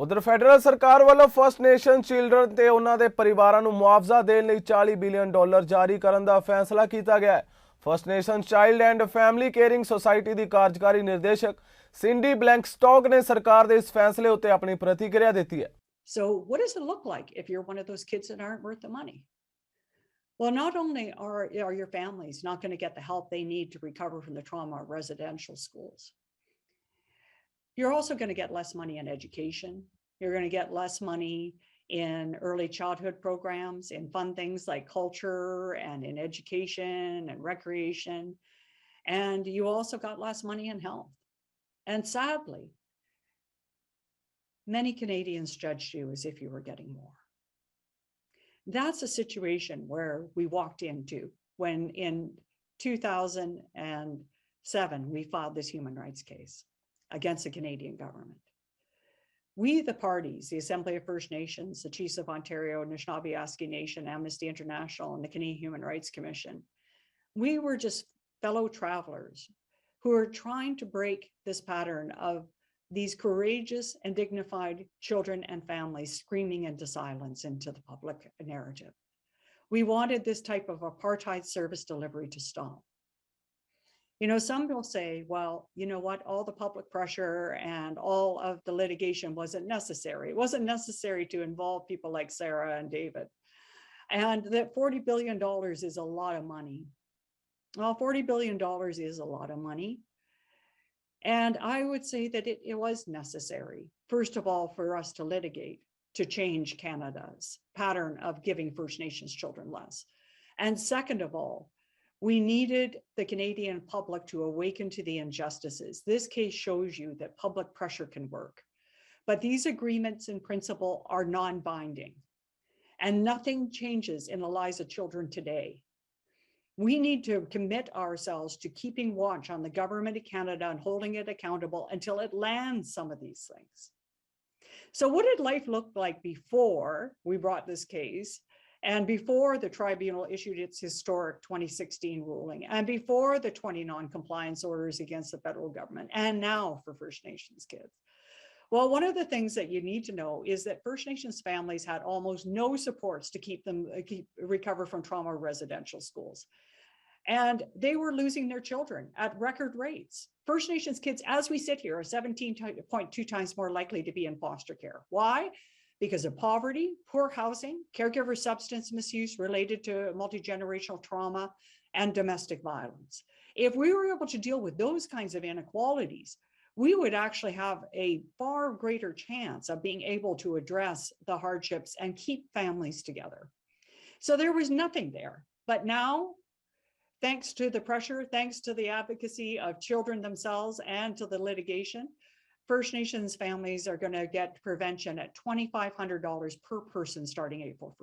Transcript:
उधर फैडरल सरकार वालों फर्स्ट नेशन चिल्ड्रन ते उन्हां दे परिवारां नूं मुआवजा देण लई $40 बिलियन जारी करन दा फैसला कीता गया है। First Nation Child and Family Caring Society दी कार्यकारी निर्देशक सिंडी ब्लैंकस्टॉक ने सरकार दे इस फैसले उत्ते अपनी प्रतिक्रिया दी है। So what does it look like if you're one of those kids that aren't worth the money? Well, not only are your families not going to get the help they need to recover from the trauma of residential schools, you're also going to get less money in education. You're going to get less money in early childhood programs, in fun things like culture and in education and recreation. And you also got less money in health. And sadly, many Canadians judged you as if you were getting more. That's a situation where we walked into when in 2007, we filed this human rights case against the Canadian government. We, the parties, the Assembly of First Nations, the Chiefs of Ontario, Anishinaabe Nation, Amnesty International, and the Canadian Human Rights Commission, we were just fellow travelers who are trying to break this pattern of these courageous and dignified children and families screaming into silence into the public narrative. We wanted this type of apartheid service delivery to stop. You know, some will say, well, you know what, all the public pressure and all of the litigation wasn't necessary. It wasn't necessary to involve people like Sarah and David. And that $40 billion is a lot of money. Well, $40 billion is a lot of money. And I would say that it was necessary, first of all, for us to litigate, to change Canada's pattern of giving First Nations children less. And second of all, we needed the Canadian public to awaken to the injustices. This case shows you that public pressure can work, but these agreements in principle are non-binding and nothing changes in the lives of children today. We need to commit ourselves to keeping watch on the government of Canada and holding it accountable until it lands some of these things. So what did life look like before we brought this case? And before the tribunal issued its historic 2016 ruling, and before the 20 non-compliance orders against the federal government, and now for First Nations kids? Well, one of the things that you need to know is that First Nations families had almost no supports to recover from trauma residential schools. And they were losing their children at record rates. First Nations kids, as we sit here, are 17.2 times more likely to be in foster care. Why? Because of poverty, poor housing, caregiver substance misuse related to multi-generational trauma, and domestic violence. If we were able to deal with those kinds of inequalities, we would actually have a far greater chance of being able to address the hardships and keep families together. So there was nothing there. But now, thanks to the pressure, thanks to the advocacy of children themselves and to the litigation, First Nations families are going to get prevention at $2,500 per person starting April 1st.